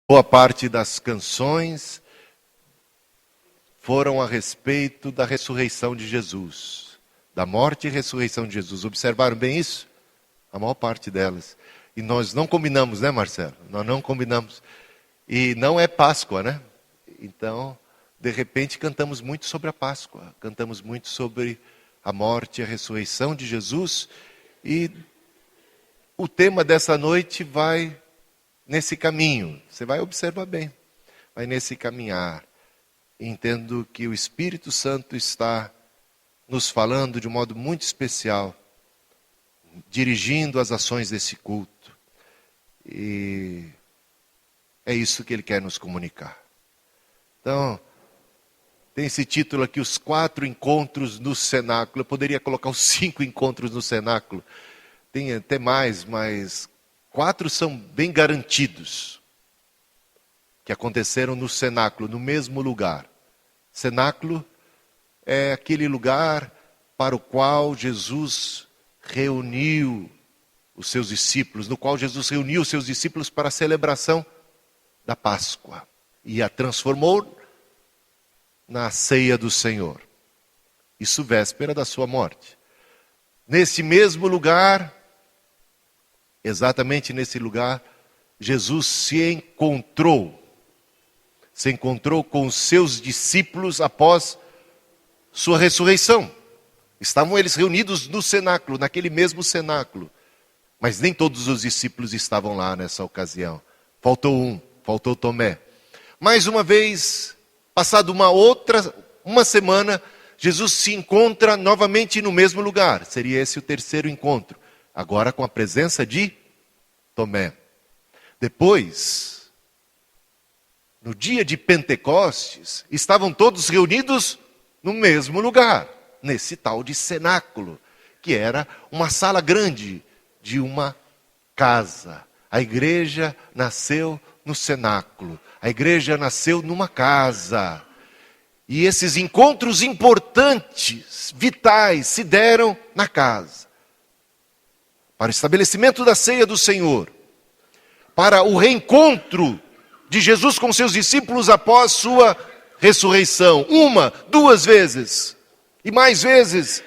Boa parte das canções foram a respeito da ressurreição de Jesus, da morte e ressurreição de Jesus. Observaram bem isso? A maior parte delas. E nós não combinamos, né, Marcelo? Nós não combinamos. E não é Páscoa, né? Então, de repente, cantamos muito sobre a Páscoa. Cantamos muito sobre a morte e a ressurreição de Jesus. E o tema dessa noite vai nesse caminho. Você vai observar bem. Vai nesse caminhar. Entendo que o Espírito Santo está nos falando de um modo muito especial, dirigindo as ações desse culto. E é isso que ele quer nos comunicar. Então, tem esse título aqui, os 4 encontros no cenáculo. Eu poderia colocar os 5 encontros no cenáculo. Tem até mais, mas 4 são bem garantidos. Que aconteceram no cenáculo, no mesmo lugar. Cenáculo é aquele lugar para o qual Jesus reuniu os seus discípulos, no qual Jesus reuniu os seus discípulos para a celebração da Páscoa. E a transformou na ceia do Senhor. Isso véspera da sua morte. Nesse mesmo lugar, exatamente nesse lugar, Jesus se encontrou com os seus discípulos após sua ressurreição. Estavam eles reunidos no cenáculo, naquele mesmo cenáculo. Mas nem todos os discípulos estavam lá nessa ocasião. Faltou Tomé. Mais uma vez, passado uma semana, Jesus se encontra novamente no mesmo lugar. Seria esse o terceiro encontro. Agora com a presença de Tomé. Depois, no dia de Pentecostes, estavam todos reunidos no mesmo lugar, nesse tal de cenáculo, que era uma sala grande de uma casa. A igreja nasceu no cenáculo, a igreja nasceu numa casa. E esses encontros importantes, vitais, se deram na casa. Para o estabelecimento da ceia do Senhor, para o reencontro de Jesus com seus discípulos após sua ressurreição. 1, 2 vezes. E mais vezes,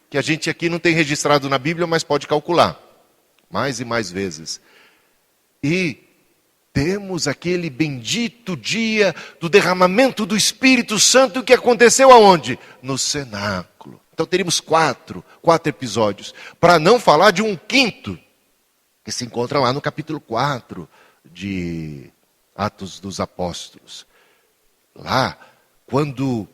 que a gente aqui não tem registrado na Bíblia, mas pode calcular. Mais e mais vezes. E temos aquele bendito dia do derramamento do Espírito Santo que aconteceu aonde? No cenáculo. Então teríamos 4 episódios. Para não falar de um quinto, que se encontra lá no capítulo 4 de Atos dos Apóstolos. Lá, quando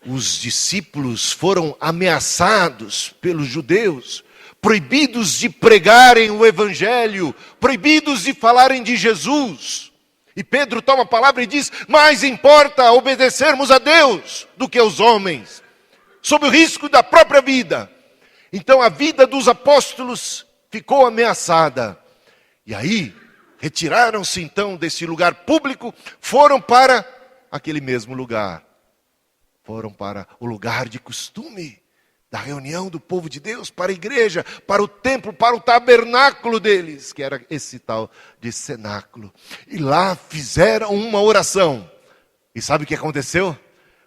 os discípulos foram ameaçados pelos judeus, proibidos de pregarem o Evangelho, proibidos de falarem de Jesus. E Pedro toma a palavra e diz, mais importa obedecermos a Deus do que aos homens, sob o risco da própria vida. Então a vida dos apóstolos ficou ameaçada. E aí, retiraram-se então desse lugar público, foram para aquele mesmo lugar. Foram para o lugar de costume, da reunião do povo de Deus, para a igreja, para o templo, para o tabernáculo deles, que era esse tal de cenáculo. E lá fizeram uma oração. E sabe o que aconteceu?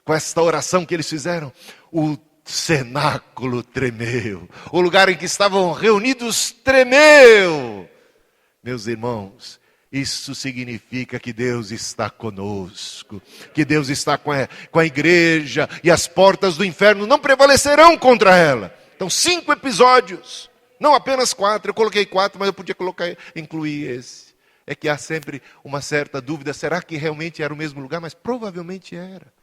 Com esta oração que eles fizeram, o cenáculo tremeu. O lugar em que estavam reunidos tremeu. Meus irmãos, isso significa que Deus está conosco, que Deus está com a igreja e as portas do inferno não prevalecerão contra ela. Então 5 episódios, não apenas 4, eu coloquei 4, mas eu podia incluir esse. É que há sempre uma certa dúvida, será que realmente era o mesmo lugar? Mas provavelmente era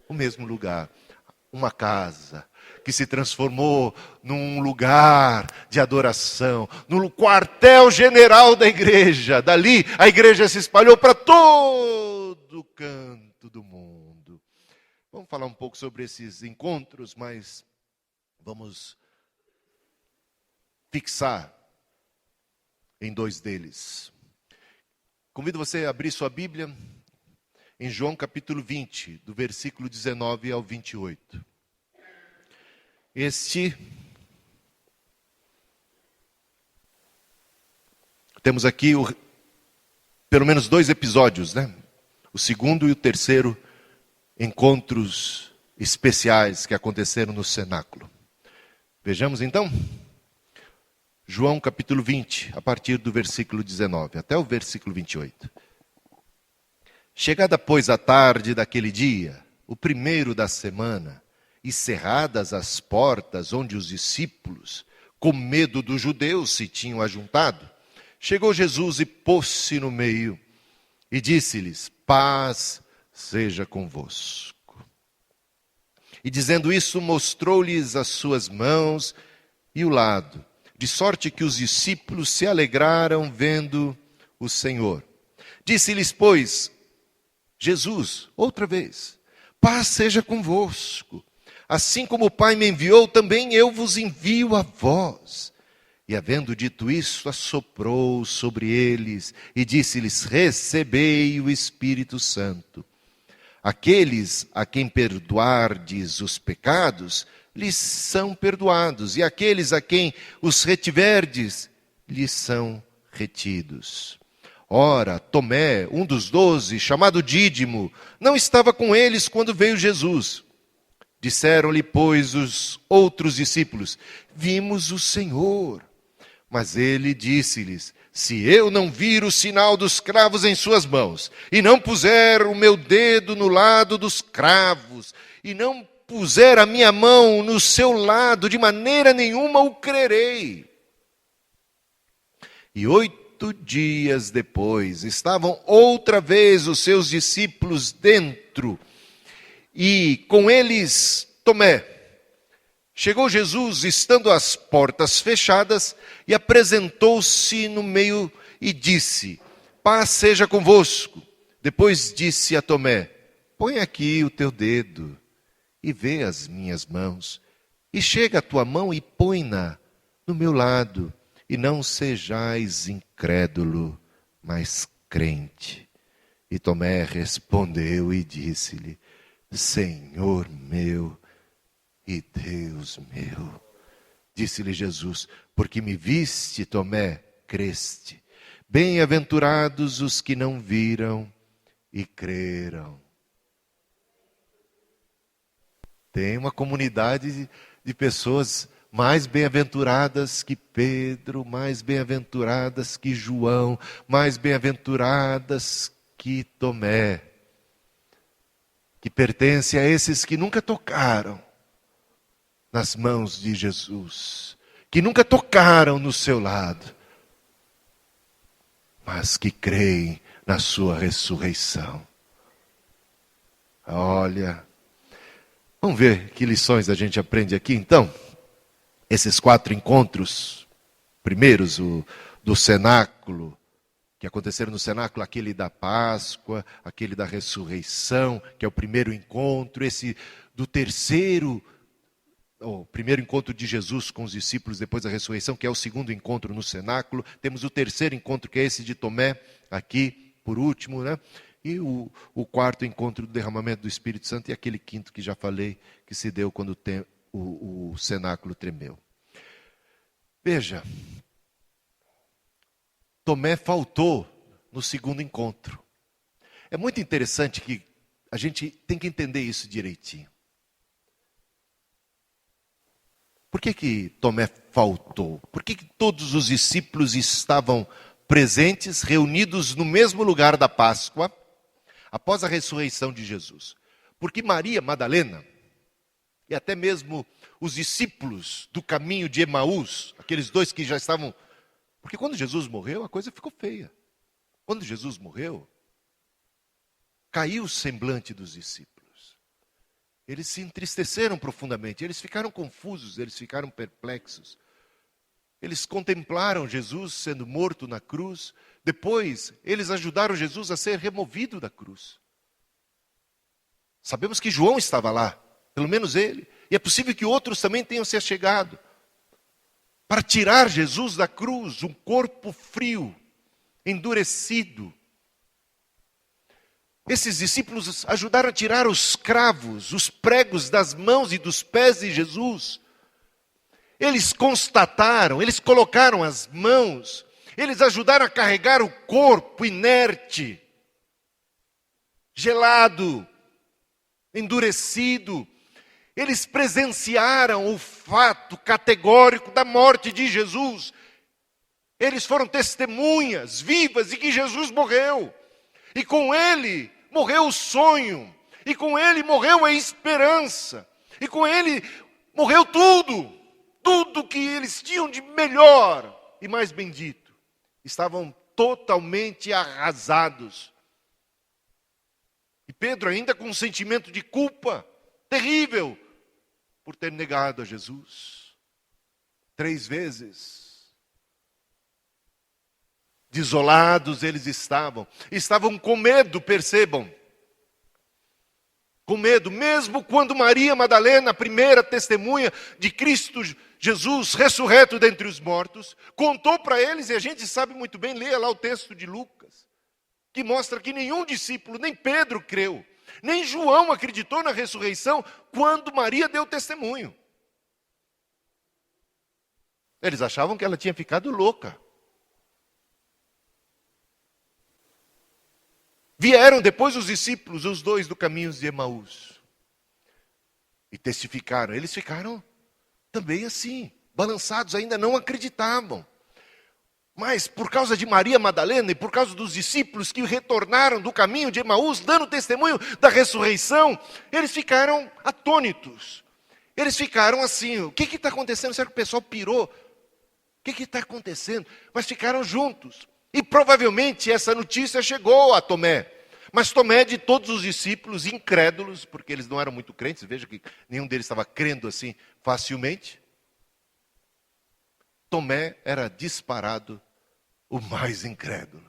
o mesmo lugar, uma casa que se transformou num lugar de adoração, no quartel-general da igreja. Dali, a igreja se espalhou para todo canto do mundo. Vamos falar um pouco sobre esses encontros, mas vamos fixar em 2 deles. Convido você a abrir sua Bíblia em João capítulo 20, do versículo 19 ao 28. Temos aqui pelo menos 2 episódios, né? O segundo e o terceiro encontros especiais que aconteceram no cenáculo. Vejamos então? João capítulo 20, a partir do versículo 19 até o versículo 28. Chegada, pois, a tarde daquele dia, o primeiro da semana, e cerradas as portas onde os discípulos, com medo dos judeus, se tinham ajuntado, chegou Jesus e pôs-se no meio e disse-lhes: paz seja convosco. E dizendo isso, mostrou-lhes as suas mãos e o lado, de sorte que os discípulos se alegraram vendo o Senhor. Disse-lhes, pois, Jesus, outra vez: paz seja convosco. Assim como o Pai me enviou, também eu vos envio a vós. E havendo dito isso, assoprou sobre eles e disse-lhes: recebei o Espírito Santo. Aqueles a quem perdoardes os pecados, lhes são perdoados, e aqueles a quem os retiverdes, lhes são retidos. Ora, Tomé, um dos 12, chamado Dídimo, não estava com eles quando veio Jesus. Disseram-lhe, pois, os outros discípulos: vimos o Senhor. Mas ele disse-lhes: se eu não vir o sinal dos cravos em suas mãos, e não puser o meu dedo no lado dos cravos, e não puser a minha mão no seu lado, de maneira nenhuma o crerei. E 8 dias depois, estavam outra vez os seus discípulos dentro, e com eles Tomé. Chegou Jesus, estando as portas fechadas, e apresentou-se no meio e disse: paz seja convosco. Depois disse a Tomé: põe aqui o teu dedo e vê as minhas mãos, e chega a tua mão e põe-na no meu lado, e não sejais incrédulo, mas crente. E Tomé respondeu e disse-lhe: Senhor meu e Deus meu. Disse-lhe Jesus: porque me viste, Tomé, creste. Bem-aventurados os que não viram e creram. Tem uma comunidade de pessoas mais bem-aventuradas que Pedro, mais bem-aventuradas que João, mais bem-aventuradas que Tomé, que pertence a esses que nunca tocaram nas mãos de Jesus, que nunca tocaram no seu lado, mas que creem na sua ressurreição. Olha, vamos ver que lições a gente aprende aqui então. Esses 4 encontros, primeiros o do cenáculo, que aconteceram no cenáculo, aquele da Páscoa, aquele da ressurreição, que é o primeiro encontro, esse do terceiro, o primeiro encontro de Jesus com os discípulos depois da ressurreição, que é o segundo encontro no cenáculo. Temos o terceiro encontro, que é esse de Tomé, aqui, por último, né? E o quarto encontro do derramamento do Espírito Santo, e aquele quinto que já falei, que se deu quando o cenáculo tremeu. Veja, Tomé faltou no segundo encontro. É muito interessante que a gente tem que entender isso direitinho. Por que Tomé faltou? Por que todos os discípulos estavam presentes, reunidos no mesmo lugar da Páscoa, após a ressurreição de Jesus? Porque Maria Madalena, e até mesmo os discípulos do caminho de Emaús, aqueles 2 que já estavam... Porque quando Jesus morreu, a coisa ficou feia. Quando Jesus morreu, caiu o semblante dos discípulos. Eles se entristeceram profundamente, eles ficaram confusos, eles ficaram perplexos. Eles contemplaram Jesus sendo morto na cruz. Depois, eles ajudaram Jesus a ser removido da cruz. Sabemos que João estava lá, pelo menos ele. E é possível que outros também tenham se achegado para tirar Jesus da cruz, um corpo frio, endurecido. Esses discípulos ajudaram a tirar os cravos, os pregos das mãos e dos pés de Jesus. Eles constataram, eles colocaram as mãos Eles ajudaram a carregar o corpo inerte, gelado, endurecido. Eles presenciaram o fato categórico da morte de Jesus. Eles foram testemunhas vivas de que Jesus morreu. E com ele morreu o sonho. E com ele morreu a esperança. E com ele morreu tudo. Tudo que eles tinham de melhor e mais bendito. Estavam totalmente arrasados. E Pedro ainda com um sentimento de culpa terrível por ter negado a Jesus 3 vezes. Desolados eles estavam com medo, percebam. Com medo, mesmo quando Maria Madalena, a primeira testemunha de Cristo Jesus ressurreto dentre os mortos, contou para eles, e a gente sabe muito bem, leia lá o texto de Lucas, que mostra que nenhum discípulo, nem Pedro creu, nem João acreditou na ressurreição quando Maria deu testemunho. Eles achavam que ela tinha ficado louca. Vieram depois os discípulos, os 2 do caminho de Emaús, e testificaram. Eles ficaram também assim, balançados, ainda não acreditavam. Mas por causa de Maria Madalena e por causa dos discípulos que retornaram do caminho de Emaús, dando testemunho da ressurreição, eles ficaram atônitos. Eles ficaram assim, o que está acontecendo? Será que o pessoal pirou? O que está acontecendo? Mas ficaram juntos. E provavelmente essa notícia chegou a Tomé. Mas Tomé, de todos os discípulos incrédulos, porque eles não eram muito crentes, veja que nenhum deles estava crendo assim facilmente. Tomé era disparado o mais incrédulo.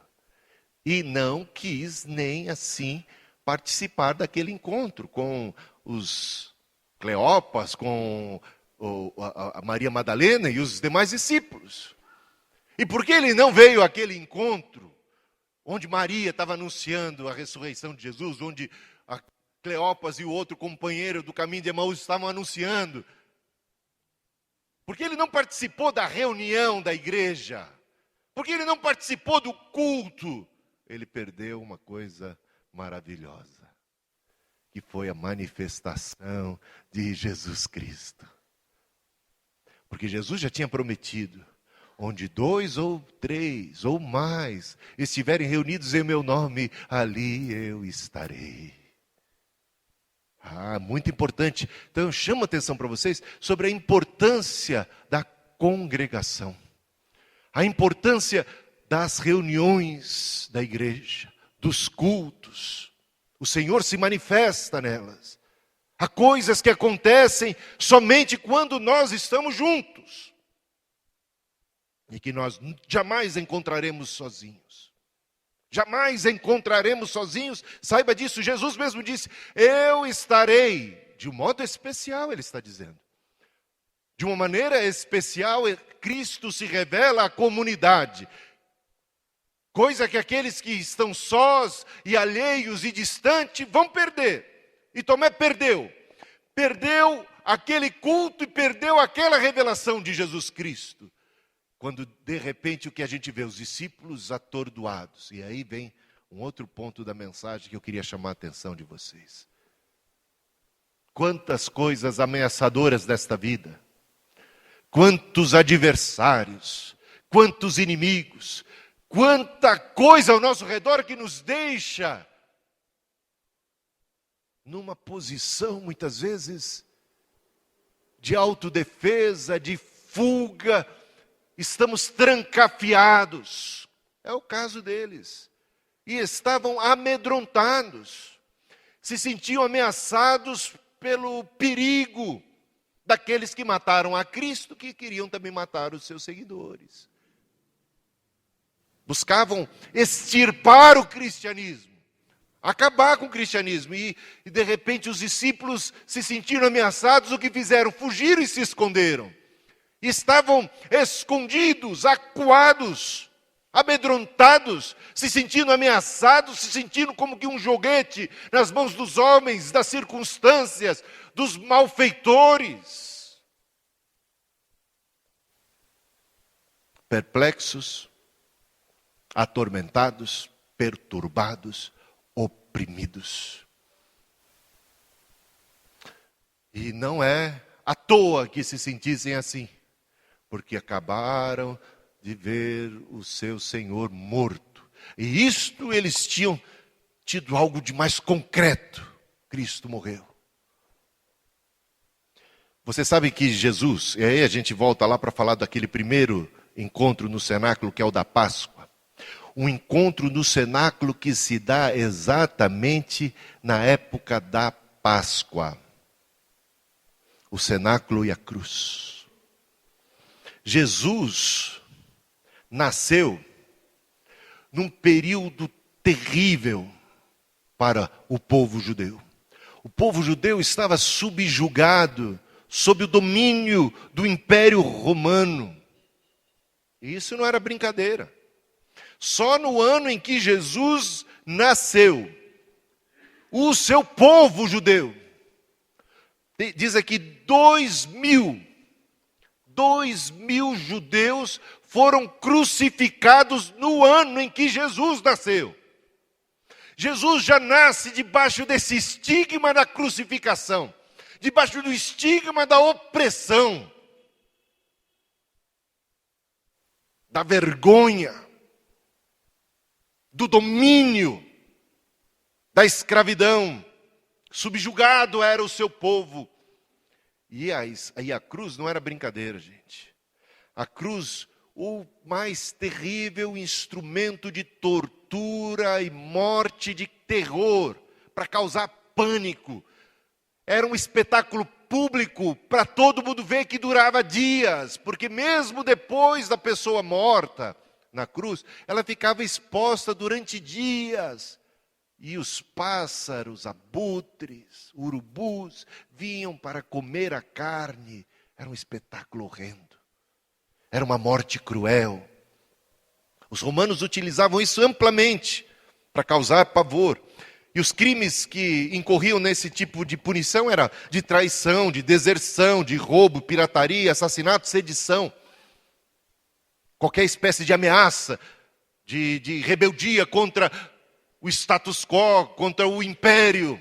E não quis nem assim participar daquele encontro com os Cleopas, com a Maria Madalena e os demais discípulos. E por que ele não veio àquele encontro, onde Maria estava anunciando a ressurreição de Jesus, onde a Cleopas e o outro companheiro do caminho de Emaús estavam anunciando? Porque ele não participou da reunião da igreja, porque ele não participou do culto, ele perdeu uma coisa maravilhosa, que foi a manifestação de Jesus Cristo. Porque Jesus já tinha prometido, onde 2 ou 3 ou mais estiverem reunidos em meu nome, ali eu estarei. Muito importante. Então eu chamo a atenção para vocês sobre a importância da congregação. A importância das reuniões da igreja, dos cultos. O Senhor se manifesta nelas. Há coisas que acontecem somente quando nós estamos juntos. E que nós jamais encontraremos sozinhos. Jamais encontraremos sozinhos. Saiba disso, Jesus mesmo disse, eu estarei, de um modo especial ele está dizendo. De uma maneira especial, Cristo se revela à comunidade. Coisa que aqueles que estão sós e alheios e distantes vão perder. E Tomé perdeu. Perdeu aquele culto e perdeu aquela revelação de Jesus Cristo. Quando de repente o que a gente vê, os discípulos atordoados. E aí vem um outro ponto da mensagem que eu queria chamar a atenção de vocês. Quantas coisas ameaçadoras desta vida. Quantos adversários. Quantos inimigos. Quanta coisa ao nosso redor que nos deixa numa posição, muitas vezes, de autodefesa, de fuga. Estamos trancafiados. É o caso deles. E estavam amedrontados. Se sentiam ameaçados pelo perigo daqueles que mataram a Cristo, que queriam também matar os seus seguidores. Buscavam extirpar o cristianismo. Acabar com o cristianismo. E de repente os discípulos se sentiram ameaçados. O que fizeram? Fugiram e se esconderam. Estavam escondidos, acuados, amedrontados, se sentindo ameaçados, se sentindo como que um joguete nas mãos dos homens, das circunstâncias, dos malfeitores. Perplexos, atormentados, perturbados, oprimidos. E não é à toa que se sentissem assim, porque acabaram de ver o seu Senhor morto. E isto eles tinham tido algo de mais concreto. Cristo morreu. Você sabe que Jesus, e aí a gente volta lá para falar daquele primeiro encontro no cenáculo, que é o da Páscoa. Um encontro no cenáculo que se dá exatamente na época da Páscoa. O cenáculo e a cruz. Jesus nasceu num período terrível para o povo judeu. O povo judeu estava subjugado sob o domínio do Império Romano. E isso não era brincadeira. Só no ano em que Jesus nasceu, o seu povo judeu, diz aqui 2.000 judeus foram crucificados no ano em que Jesus nasceu. Jesus já nasce debaixo desse estigma da crucificação, debaixo do estigma da opressão, da vergonha, do domínio, da escravidão. Subjugado era o seu povo. E aí a cruz não era brincadeira, gente. A cruz, o mais terrível instrumento de tortura e morte, de terror, para causar pânico. Era um espetáculo público para todo mundo ver, que durava dias, porque mesmo depois da pessoa morta na cruz, ela ficava exposta durante dias. E os pássaros, abutres, urubus, vinham para comer a carne. Era um espetáculo horrendo. Era uma morte cruel. Os romanos utilizavam isso amplamente para causar pavor. E os crimes que incorriam nesse tipo de punição eram de traição, de deserção, de roubo, pirataria, assassinato, sedição. Qualquer espécie de ameaça, de rebeldia contra o status quo, contra o império,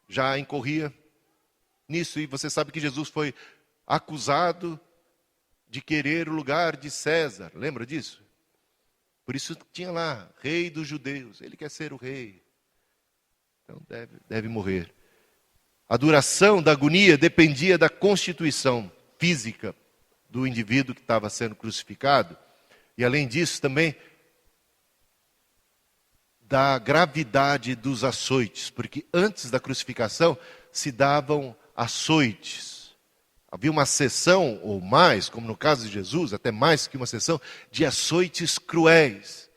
já incorria nisso. E você sabe que Jesus foi acusado de querer o lugar de César. Lembra disso? Por isso tinha lá, rei dos judeus. Ele quer ser o rei. Então deve morrer. A duração da agonia dependia da constituição física do indivíduo que estava sendo crucificado. E além disso também da gravidade dos açoites, porque antes da crucificação se davam açoites. Havia uma sessão, ou mais, como no caso de Jesus, até mais que uma sessão, de açoites cruéis.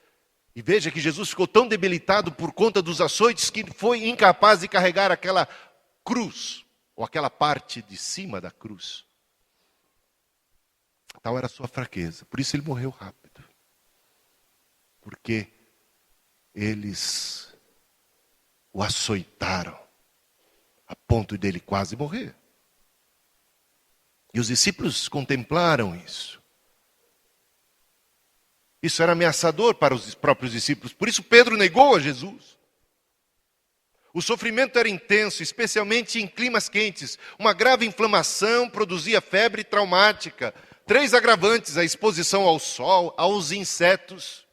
E veja que Jesus ficou tão debilitado por conta dos açoites que foi incapaz de carregar aquela cruz, ou aquela parte de cima da cruz. Tal era a sua fraqueza. Por isso ele morreu rápido. Porque eles o açoitaram a ponto dele quase morrer. E os discípulos contemplaram isso. Isso era ameaçador para os próprios discípulos. Por isso Pedro negou a Jesus. O sofrimento era intenso, especialmente em climas quentes. Uma grave inflamação produzia febre traumática. 3 agravantes: a exposição ao sol, aos insetos.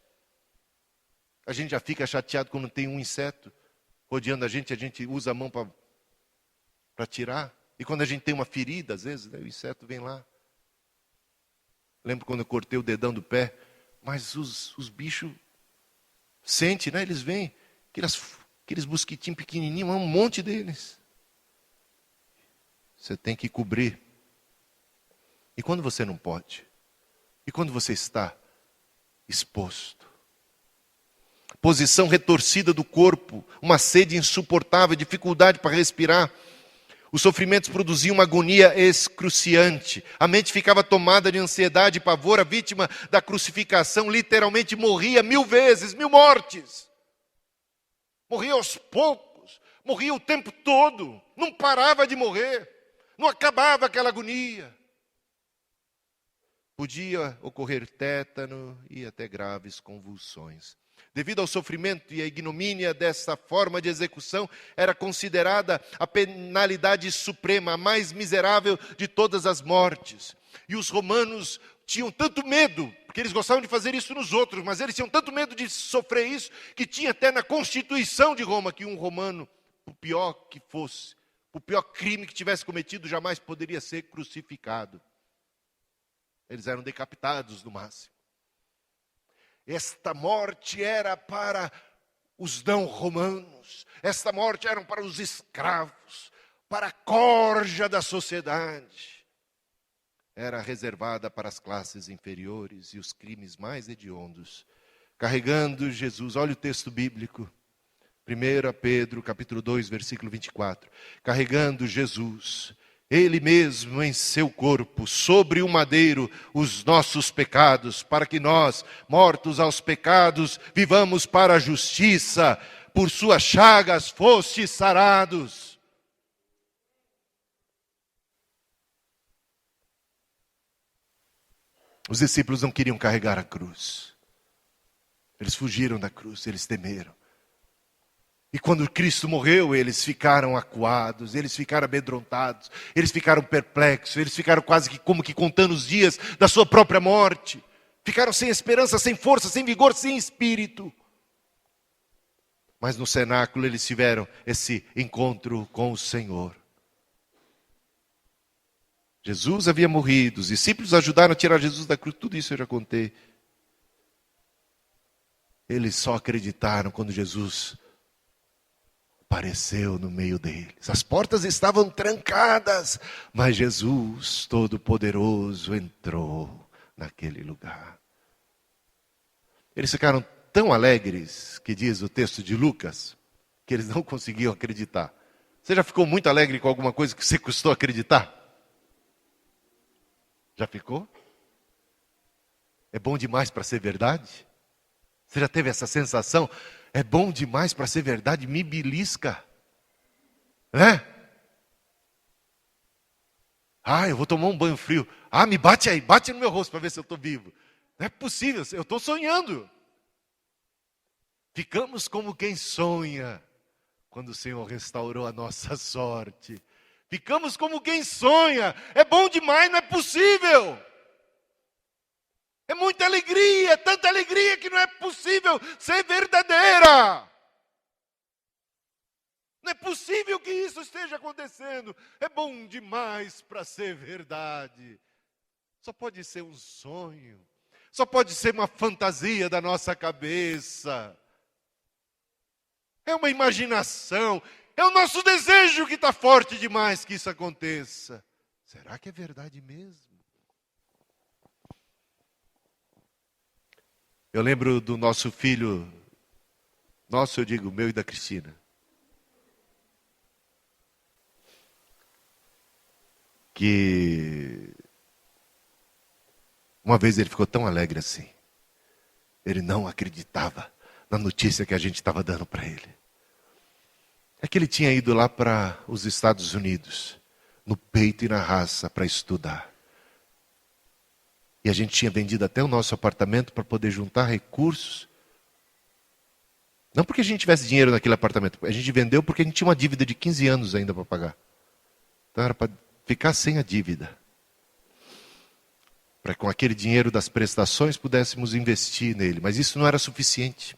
A gente já fica chateado quando tem um inseto rodeando a gente usa a mão para tirar. E quando a gente tem uma ferida, às vezes, né, o inseto vem lá. Lembro quando eu cortei o dedão do pé, mas os bichos sentem, né? Eles vêm, aqueles mosquitinhos pequenininhos, um monte deles. Você tem que cobrir. E quando você não pode? E quando você está exposto? Posição retorcida do corpo, uma sede insuportável, dificuldade para respirar. Os sofrimentos produziam uma agonia excruciante. A mente ficava tomada de ansiedade e pavor. A vítima da crucificação literalmente morria 1000 vezes, 1000 mortes. Morria aos poucos, morria o tempo todo, não parava de morrer, não acabava aquela agonia. Podia ocorrer tétano e até graves convulsões. Devido ao sofrimento e à ignomínia dessa forma de execução, era considerada a penalidade suprema, a mais miserável de todas as mortes. E os romanos tinham tanto medo, porque eles gostavam de fazer isso nos outros, mas eles tinham tanto medo de sofrer isso, que tinha até na Constituição de Roma que um romano, por pior que fosse, o pior crime que tivesse cometido, jamais poderia ser crucificado. Eles eram decapitados no máximo. Esta morte era para os não-romanos. Esta morte era para os escravos, para a corja da sociedade. Era reservada para as classes inferiores e os crimes mais hediondos. Carregando Jesus, olha o texto bíblico. 1 Pedro, capítulo 2, versículo 24. Carregando Jesus, Ele mesmo em seu corpo, sobre o madeiro, os nossos pecados, para que nós, mortos aos pecados, vivamos para a justiça. Por suas chagas fostes sarados. Os discípulos não queriam carregar a cruz. Eles fugiram da cruz, eles temeram. E quando Cristo morreu, eles ficaram acuados, eles ficaram amedrontados, eles ficaram perplexos, eles ficaram quase que como que contando os dias da sua própria morte. Ficaram sem esperança, sem força, sem vigor, sem espírito. Mas no cenáculo eles tiveram esse encontro com o Senhor. Jesus havia morrido, os discípulos ajudaram a tirar Jesus da cruz, tudo isso eu já contei. Eles só acreditaram quando Jesus apareceu no meio deles. As portas estavam trancadas, mas Jesus Todo-Poderoso entrou naquele lugar. Eles ficaram tão alegres, que diz o texto de Lucas, que eles não conseguiam acreditar. Você já ficou muito alegre com alguma coisa que você custou acreditar? Já ficou? É bom demais para ser verdade? Você já teve essa sensação? É bom demais para ser verdade, me belisca. Eu vou tomar um banho frio. Me bate aí, bate no meu rosto para ver se eu estou vivo. Não é possível, eu estou sonhando. Ficamos como quem sonha, quando o Senhor restaurou a nossa sorte. Ficamos como quem sonha, é bom demais, não é possível. É muita alegria, é tanta alegria que não é possível ser verdadeira. Não é possível que isso esteja acontecendo. É bom demais para ser verdade. Só pode ser um sonho. Só pode ser uma fantasia da nossa cabeça. É uma imaginação. É o nosso desejo que está forte demais que isso aconteça. Será que é verdade mesmo? Eu lembro do nosso filho, eu digo, meu e da Cristina. Que uma vez ele ficou tão alegre assim. Ele não acreditava na notícia que a gente estava dando para ele. É que ele tinha ido lá para os Estados Unidos, no peito e na raça, para estudar. E a gente tinha vendido até o nosso apartamento para poder juntar recursos. Não porque a gente tivesse dinheiro naquele apartamento. A gente vendeu porque a gente tinha uma dívida de 15 anos ainda para pagar. Então era para ficar sem a dívida. Para com aquele dinheiro das prestações pudéssemos investir nele. Mas isso não era suficiente.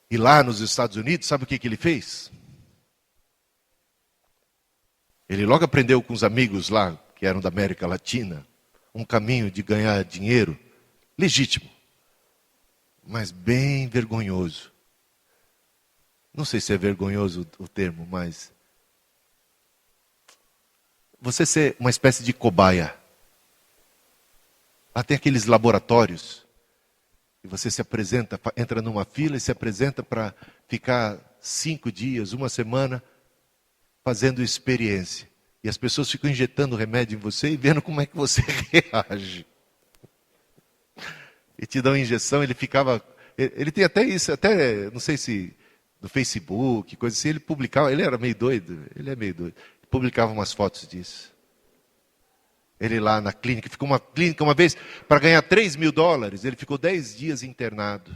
E lá nos Estados Unidos, sabe o que ele fez? Ele logo aprendeu com os amigos lá, que eram da América Latina, um caminho de ganhar dinheiro legítimo, mas bem vergonhoso. Não sei se é vergonhoso o termo, mas você ser uma espécie de cobaia. Lá tem aqueles laboratórios, e você se apresenta, entra numa fila e se apresenta para ficar 5 dias, uma semana, fazendo experiência. E as pessoas ficam injetando remédio em você e vendo como é que você reage. E te dão injeção, ele tem até isso, até, não sei se no Facebook, coisa assim, ele publicava, ele era meio doido, ele é meio doido. Publicava umas fotos disso. Ele lá na clínica, ficou uma clínica uma vez, para ganhar $3.000, ele ficou 10 dias internado,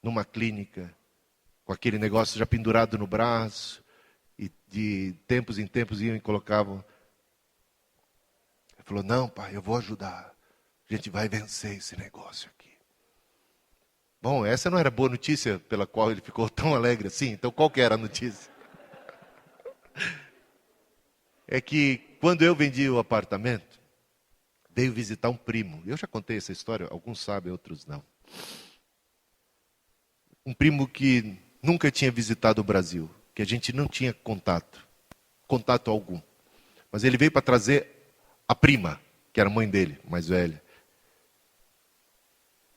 numa clínica, com aquele negócio já pendurado no braço, e de tempos em tempos iam e colocavam. Ele falou, não pai, eu vou ajudar, a gente vai vencer esse negócio aqui. Bom, essa não era boa notícia pela qual ele ficou tão alegre assim, então qual que era a notícia? É que quando eu vendi o apartamento, veio visitar um primo. Eu já contei essa história, alguns sabem, outros não. Um primo que nunca tinha visitado o Brasil, que a gente não tinha contato algum. Mas ele veio para trazer a prima, que era a mãe dele, mais velha,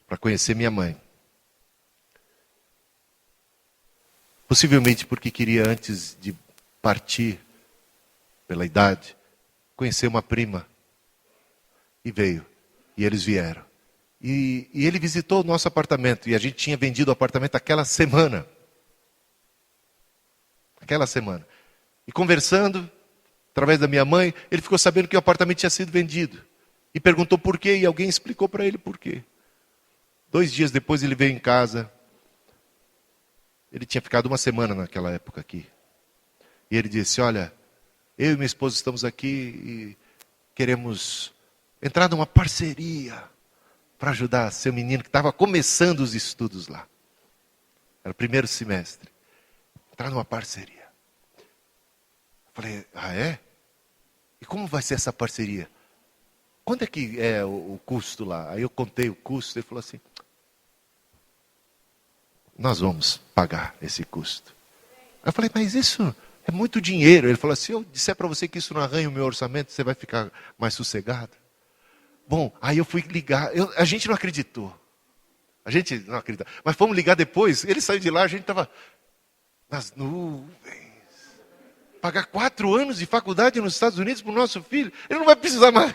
para conhecer minha mãe. Possivelmente porque queria, antes de partir, pela idade, conhecer uma prima. E veio. E eles vieram. E ele visitou o nosso apartamento. E a gente tinha vendido o apartamento aquela semana. Aquela semana. E conversando, através da minha mãe, ele ficou sabendo que o apartamento tinha sido vendido. E perguntou por quê, e alguém explicou para ele por quê. 2 dias depois ele veio em casa. Ele tinha ficado uma semana naquela época aqui. E ele disse, olha, eu e minha esposa estamos aqui e queremos entrar numa parceria para ajudar seu menino que estava começando os estudos lá. Era o primeiro semestre. Entrar numa parceria. Eu falei, ah é? E como vai ser essa parceria? Quanto é que é o custo lá? Aí eu contei o custo, ele falou assim, nós vamos pagar esse custo. Aí eu falei, mas isso é muito dinheiro. Ele falou assim, se eu disser para você que isso não arranha o meu orçamento, você vai ficar mais sossegado? Bom, aí eu fui ligar, a gente não acreditou. A gente não acredita. Mas fomos ligar depois, ele saiu de lá, a gente estava nas nuvens. Pagar 4 anos de faculdade nos Estados Unidos para o nosso filho, ele não vai precisar mais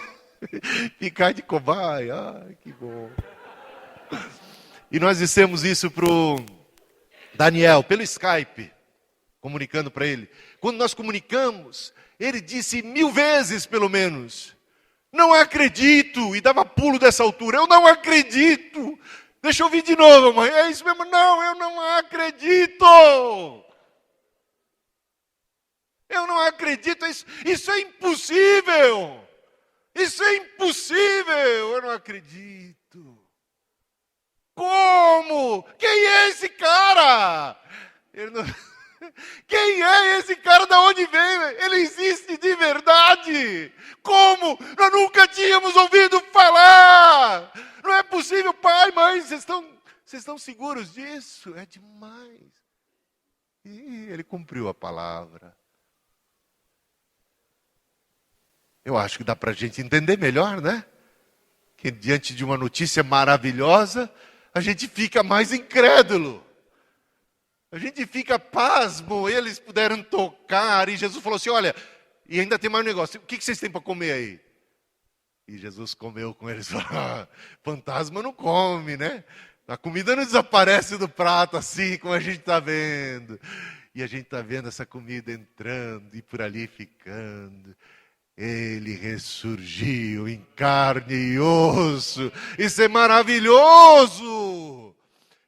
ficar de cobaia. Ai, que bom. E nós dissemos isso para o Daniel, pelo Skype, comunicando para ele. Quando nós comunicamos, ele disse 1000 vezes, pelo menos, não acredito, e dava pulo dessa altura, eu não acredito. Deixa eu ouvir de novo, mãe, é isso mesmo? Não, eu não acredito. Eu não acredito, isso é impossível. Isso é impossível, eu não acredito. Como? Quem é esse cara? Não... Quem é esse cara? De onde veio? Ele existe de verdade. Como? Nós nunca tínhamos ouvido falar. Não é possível, pai, mãe, vocês estão seguros disso? É demais. E ele cumpriu a palavra. Eu acho que dá para a gente entender melhor, né? Que diante de uma notícia maravilhosa, a gente fica mais incrédulo. A gente fica pasmo, eles puderam tocar, e Jesus falou assim, olha, e ainda tem mais um negócio, o que vocês têm para comer aí? E Jesus comeu com eles, fantasma não come, né? A comida não desaparece do prato assim, como a gente está vendo. E a gente está vendo essa comida entrando e por ali ficando. Ele ressurgiu em carne e osso. Isso é maravilhoso!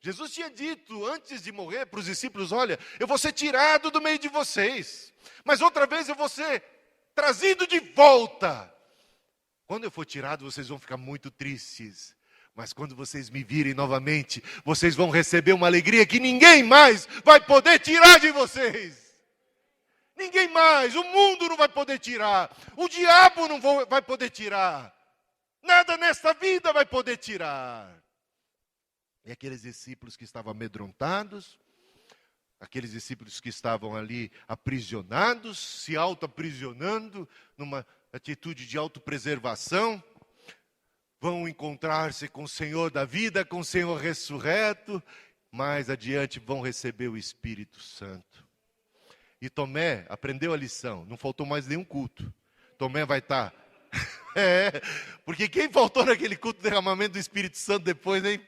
Jesus tinha dito antes de morrer para os discípulos, olha, eu vou ser tirado do meio de vocês, mas outra vez eu vou ser trazido de volta. Quando eu for tirado, vocês vão ficar muito tristes, mas quando vocês me virem novamente, vocês vão receber uma alegria que ninguém mais vai poder tirar de vocês. Ninguém mais, o mundo não vai poder tirar, o diabo não vai poder tirar, nada nesta vida vai poder tirar. E aqueles discípulos que estavam amedrontados, aqueles discípulos que estavam ali aprisionados, se auto-aprisionando, numa atitude de autopreservação, vão encontrar-se com o Senhor da vida, com o Senhor ressurreto, mais adiante vão receber o Espírito Santo. E Tomé aprendeu a lição, não faltou mais nenhum culto. Tomé vai estar... porque quem faltou naquele culto de derramamento do Espírito Santo depois, hein?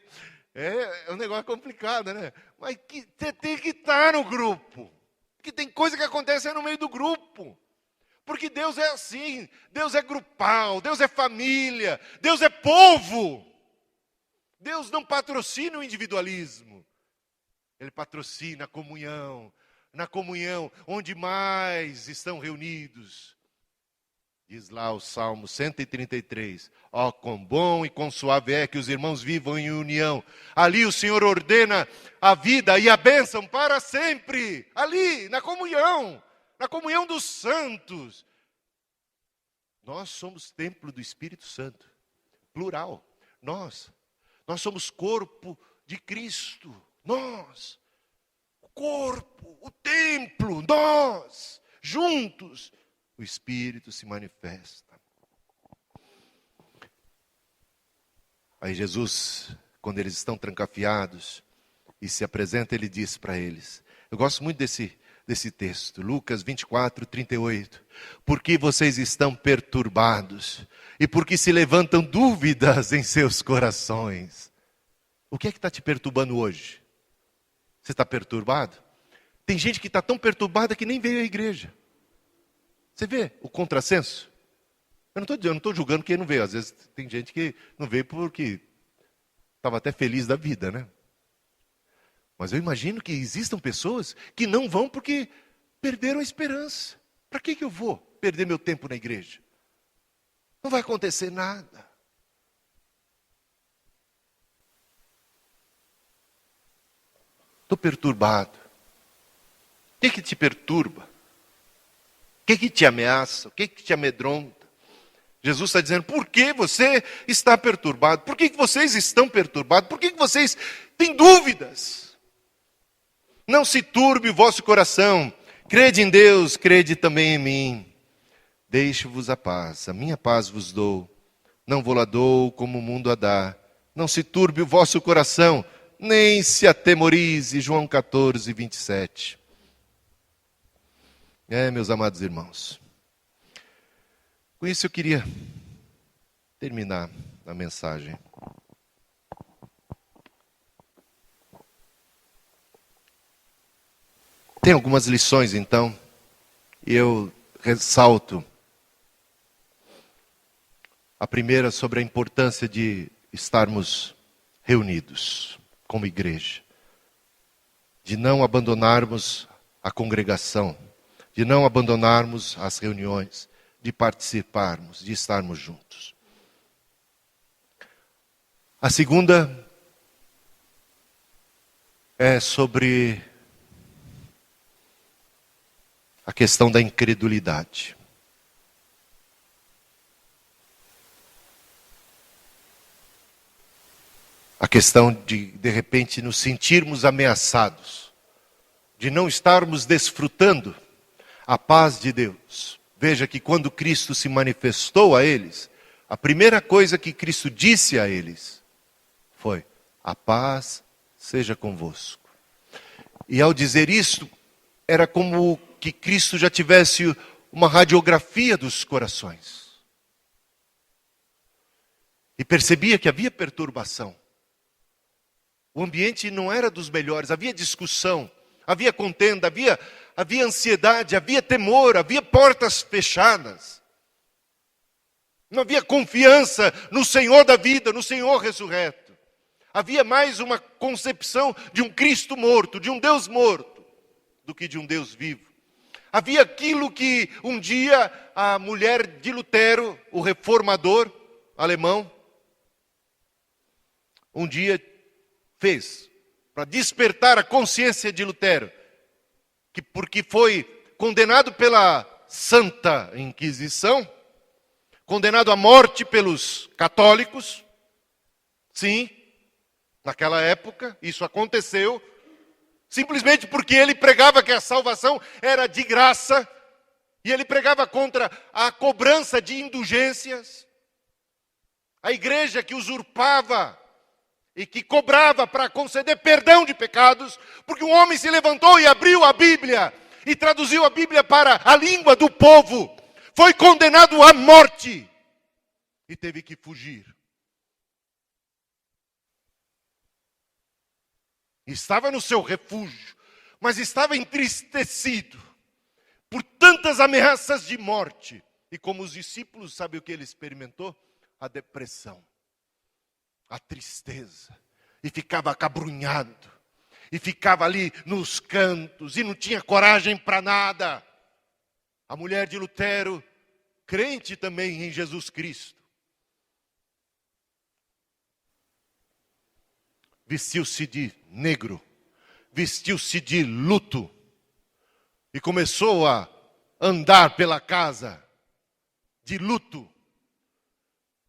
É um negócio complicado, né? Mas você tem que estar no grupo. Porque tem coisa que acontece no meio do grupo. Porque Deus é assim, Deus é grupal, Deus é família, Deus é povo. Deus não patrocina o individualismo. Ele patrocina a comunhão. Na comunhão, onde mais estão reunidos. Diz lá o Salmo 133. Ó, quão bom e quão suave é que os irmãos vivam em união. Ali o Senhor ordena a vida e a bênção para sempre. Ali, na comunhão dos santos. Nós somos templo do Espírito Santo. Plural. Nós somos corpo de Cristo. Nós. O corpo, o templo, nós. Juntos. O Espírito se manifesta. Aí Jesus, quando eles estão trancafiados e se apresenta, ele diz para eles. Eu gosto muito desse texto, Lucas 24, 38. Porque vocês estão perturbados e porque se levantam dúvidas em seus corações. O que é que está te perturbando hoje? Você está perturbado? Tem gente que está tão perturbada que nem veio à igreja. Você vê o contrassenso? Eu não estou julgando quem não veio. Às vezes tem gente que não veio porque estava até feliz da vida, né? Mas eu imagino que existam pessoas que não vão porque perderam a esperança. Para que eu vou perder meu tempo na igreja? Não vai acontecer nada. Estou perturbado. O que te perturba? O que te ameaça? O que te amedronta? Jesus está dizendo, por que você está perturbado? Por que vocês estão perturbados? Por que vocês têm dúvidas? Não se turbe o vosso coração. Crede em Deus, crede também em mim. Deixo-vos a paz. A minha paz vos dou. Não vou lá dou como o mundo a dá. Não se turbe o vosso coração, nem se atemorize. João 14, 27. Meus amados irmãos. Com isso eu queria terminar a mensagem. Tem algumas lições, então, e eu ressalto. A primeira sobre a importância de estarmos reunidos como igreja. De não abandonarmos a congregação. De não abandonarmos as reuniões. De participarmos, de estarmos juntos. A segunda é sobre a questão da incredulidade. A questão de repente, nos sentirmos ameaçados, de não estarmos desfrutando a paz de Deus. Veja que quando Cristo se manifestou a eles, a primeira coisa que Cristo disse a eles foi, a paz seja convosco. E ao dizer isto, era como que Cristo já tivesse uma radiografia dos corações. E percebia que havia perturbação. O ambiente não era dos melhores, havia discussão, havia contenda, havia ansiedade, havia temor, havia portas fechadas. Não havia confiança no Senhor da vida, no Senhor ressurreto. Havia mais uma concepção de um Cristo morto, de um Deus morto, do que de um Deus vivo. Havia aquilo que um dia a mulher de Lutero, o reformador alemão, um dia fez para despertar a consciência de Lutero, que porque foi condenado pela Santa Inquisição, condenado à morte pelos católicos, sim, naquela época isso aconteceu, simplesmente porque ele pregava que a salvação era de graça, e ele pregava contra a cobrança de indulgências, a igreja que usurpava e que cobrava para conceder perdão de pecados, porque um homem se levantou e abriu a Bíblia, e traduziu a Bíblia para a língua do povo, foi condenado à morte, e teve que fugir. Estava no seu refúgio, mas estava entristecido, por tantas ameaças de morte. E como os discípulos, sabe o que ele experimentou? A depressão, a tristeza. E ficava acabrunhado. E ficava ali nos cantos. E não tinha coragem para nada. A mulher de Lutero, crente também em Jesus Cristo, vestiu-se de negro. Vestiu-se de luto. E começou a andar pela casa de luto.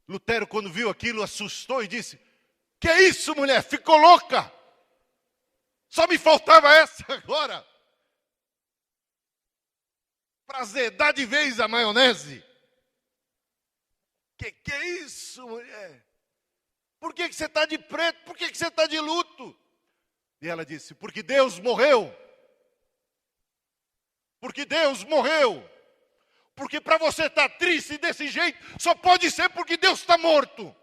Lutero, quando viu aquilo, assustou e disse: que é isso, mulher? Ficou louca? Só me faltava essa agora. Para azedar de vez a maionese. Que é isso, mulher? Por que você está de preto? Por que você está de luto? E ela disse: porque Deus morreu. Porque Deus morreu. Porque para você estar triste desse jeito, só pode ser porque Deus está morto.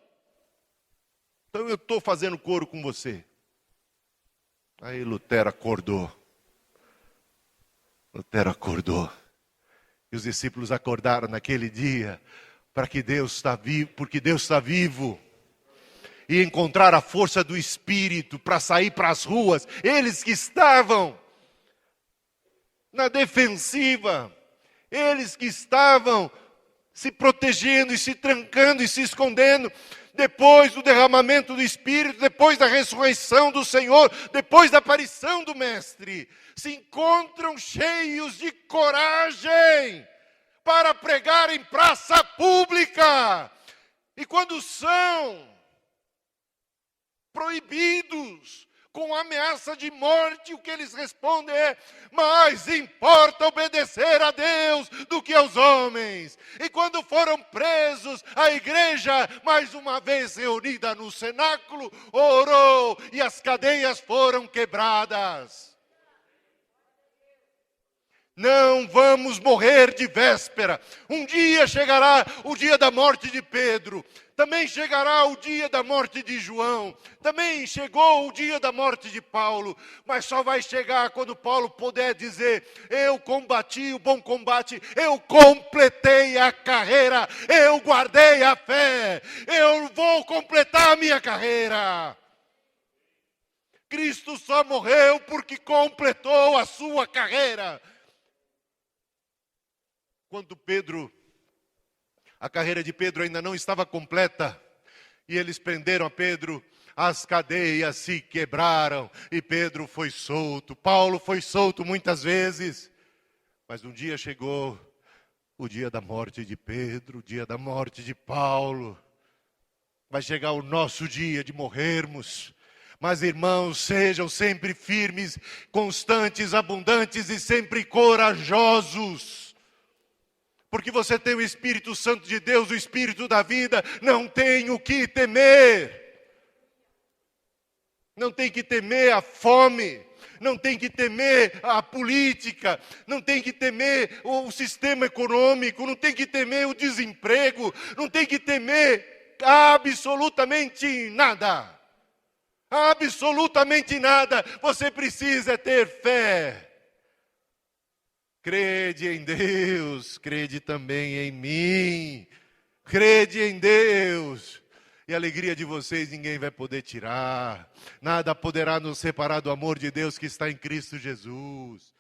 Então eu estou fazendo coro com você. Aí Lutero acordou. Lutero acordou. E os discípulos acordaram naquele dia, para que Deus está vivo, porque Deus está vivo. E encontrar a força do Espírito para sair para as ruas. Eles que estavam na defensiva, eles que estavam se protegendo e se trancando e se escondendo, depois do derramamento do Espírito, depois da ressurreição do Senhor, depois da aparição do Mestre, se encontram cheios de coragem para pregar em praça pública. E quando são proibidos com ameaça de morte, o que eles respondem é: mais importa obedecer a Deus do que aos homens. E quando foram presos, a igreja, mais uma vez reunida no cenáculo, orou e as cadeias foram quebradas. Não vamos morrer de véspera. Um dia chegará o dia da morte de Pedro. Também chegará o dia da morte de João. Também chegou o dia da morte de Paulo. Mas só vai chegar quando Paulo puder dizer: eu combati o bom combate, eu completei a carreira, eu guardei a fé, eu vou completar a minha carreira. Cristo só morreu porque completou a sua carreira. Quando a carreira de Pedro ainda não estava completa, e eles prenderam a Pedro, as cadeias se quebraram, e Pedro foi solto. Paulo foi solto muitas vezes, mas um dia chegou o dia da morte de Pedro, o dia da morte de Paulo. Vai chegar o nosso dia de morrermos. Mas, irmãos, sejam sempre firmes, constantes, abundantes e sempre corajosos. Porque você tem o Espírito Santo de Deus, o Espírito da vida, não tem o que temer. Não tem que temer a fome, não tem que temer a política, não tem que temer o sistema econômico, não tem que temer o desemprego, não tem que temer absolutamente nada. Absolutamente nada. Você precisa ter fé. Crede em Deus, crede também em mim. Crede em Deus. E a alegria de vocês ninguém vai poder tirar. Nada poderá nos separar do amor de Deus que está em Cristo Jesus.